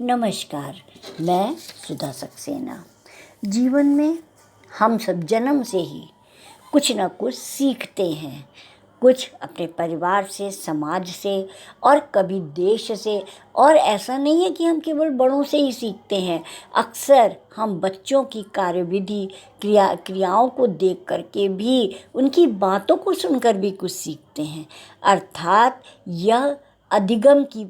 नमस्कार। मैं सुधा सक्सेना। जीवन में हम सब जन्म से ही कुछ न कुछ सीखते हैं। कुछ अपने परिवार से, समाज से और कभी देश से। और ऐसा नहीं है कि हम केवल बड़ों से ही सीखते हैं। अक्सर हम बच्चों की कार्यविधि क्रियाओं को देख करके भी, उनकी बातों को सुनकर भी कुछ सीखते हैं। अर्थात यह अधिगम की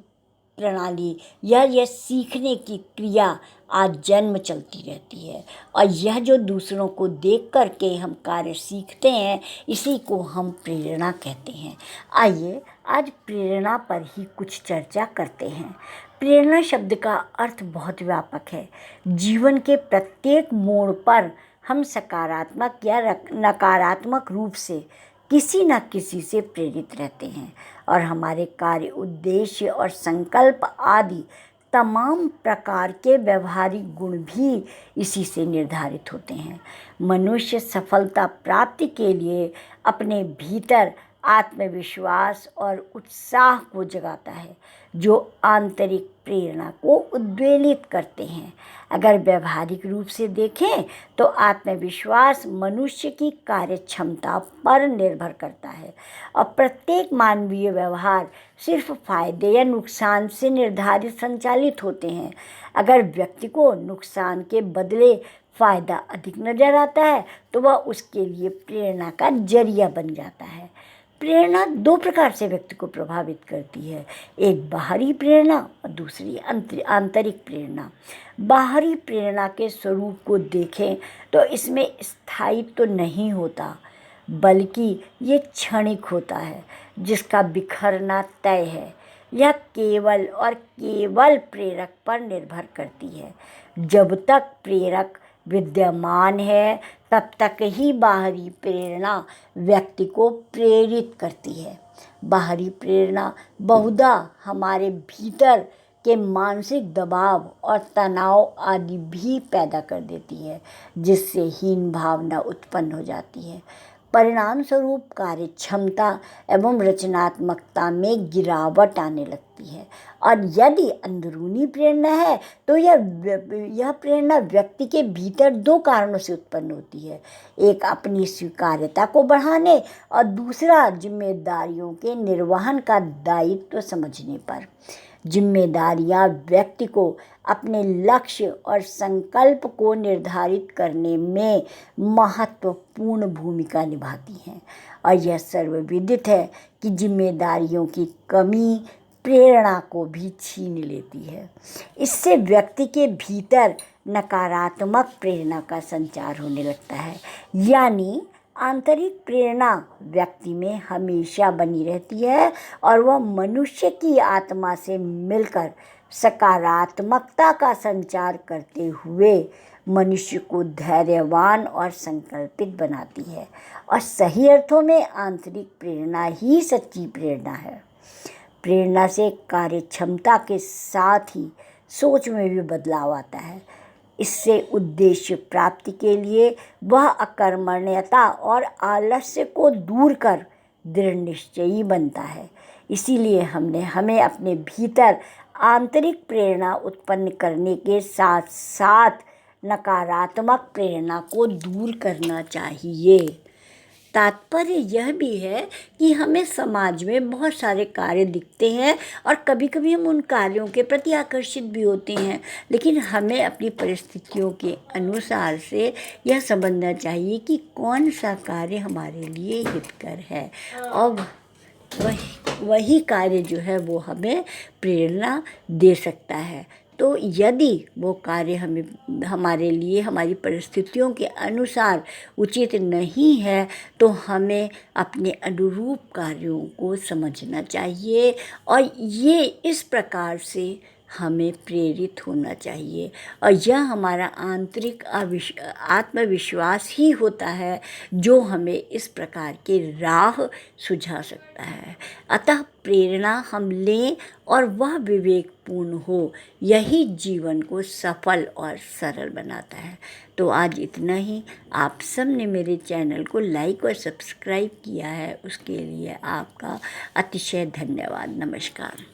प्रणाली या यह सीखने की क्रिया आज जन्म चलती रहती है। और यह जो दूसरों को देख कर के हम कार्य सीखते हैं, इसी को हम प्रेरणा कहते हैं। आइए आज प्रेरणा पर ही कुछ चर्चा करते हैं। प्रेरणा शब्द का अर्थ बहुत व्यापक है। जीवन के प्रत्येक मोड़ पर हम सकारात्मक या नकारात्मक रूप से किसी न किसी से प्रेरित रहते हैं और हमारे कार्य, उद्देश्य और संकल्प आदि तमाम प्रकार के व्यवहारिक गुण भी इसी से निर्धारित होते हैं। मनुष्य सफलता प्राप्ति के लिए अपने भीतर आत्मविश्वास और उत्साह को जगाता है, जो आंतरिक प्रेरणा को उद्वेलित करते हैं। अगर व्यवहारिक रूप से देखें तो आत्मविश्वास मनुष्य की कार्य क्षमता पर निर्भर करता है और प्रत्येक मानवीय व्यवहार सिर्फ फायदे या नुकसान से निर्धारित संचालित होते हैं। अगर व्यक्ति को नुकसान के बदले फ़ायदा अधिक नज़र आता है तो वह उसके लिए प्रेरणा का जरिया बन जाता है। प्रेरणा दो प्रकार से व्यक्ति को प्रभावित करती है, एक बाहरी प्रेरणा और दूसरी आंतरिक प्रेरणा। बाहरी प्रेरणा के स्वरूप को देखें तो इसमें स्थायित्व तो नहीं होता, बल्कि ये क्षणिक होता है, जिसका बिखरना तय है। यह केवल और केवल प्रेरक पर निर्भर करती है। जब तक प्रेरक विद्यमान है तब तक ही बाहरी प्रेरणा व्यक्ति को प्रेरित करती है। बाहरी प्रेरणा बहुधा हमारे भीतर के मानसिक दबाव और तनाव आदि भी पैदा कर देती है, जिससे हीन भावना उत्पन्न हो जाती है। परिणाम स्वरूप कार्य क्षमता एवं रचनात्मकता में गिरावट आने लगती है। और यदि अंदरूनी प्रेरणा है तो यह प्रेरणा व्यक्ति के भीतर दो कारणों से उत्पन्न होती है, एक अपनी स्वीकार्यता को बढ़ाने और दूसरा जिम्मेदारियों के निर्वहन का दायित्व समझने पर। जिम्मेदारियां व्यक्ति को अपने लक्ष्य और संकल्प को निर्धारित करने में महत्वपूर्ण भूमिका निभाती हैं और यह सर्वविदित है कि जिम्मेदारियों की कमी प्रेरणा को भी छीन लेती है। इससे व्यक्ति के भीतर नकारात्मक प्रेरणा का संचार होने लगता है, यानी आंतरिक प्रेरणा व्यक्ति में हमेशा बनी रहती है और वह मनुष्य की आत्मा से मिलकर सकारात्मकता का संचार करते हुए मनुष्य को धैर्यवान और संकल्पित बनाती है। और सही अर्थों में आंतरिक प्रेरणा ही सच्ची प्रेरणा है। प्रेरणा से कार्य क्षमता के साथ ही सोच में भी बदलाव आता है। इससे उद्देश्य प्राप्ति के लिए वह अकर्मण्यता और आलस्य को दूर कर दृढ़ निश्चयी बनता है। इसीलिए हमें अपने भीतर आंतरिक प्रेरणा उत्पन्न करने के साथ साथ नकारात्मक प्रेरणा को दूर करना चाहिए। तात्पर्य यह भी है कि हमें समाज में बहुत सारे कार्य दिखते हैं और कभी कभी हम उन कार्यों के प्रति आकर्षित भी होते हैं, लेकिन हमें अपनी परिस्थितियों के अनुसार से यह समझना चाहिए कि कौन सा कार्य हमारे लिए हितकर है और वही कार्य जो है वो हमें प्रेरणा दे सकता है। तो यदि वो कार्य हमारे लिए हमारी परिस्थितियों के अनुसार उचित नहीं है तो हमें अपने अनुरूप कार्यों को समझना चाहिए और ये इस प्रकार से हमें प्रेरित होना चाहिए। और यह हमारा आंतरिक आत्मविश्वास ही होता है जो हमें इस प्रकार के राह सुझा सकता है। अतः प्रेरणा हम लें और वह विवेकपूर्ण हो, यही जीवन को सफल और सरल बनाता है। तो आज इतना ही। आप सब ने मेरे चैनल को लाइक और सब्सक्राइब किया है, उसके लिए आपका अतिशय धन्यवाद। नमस्कार।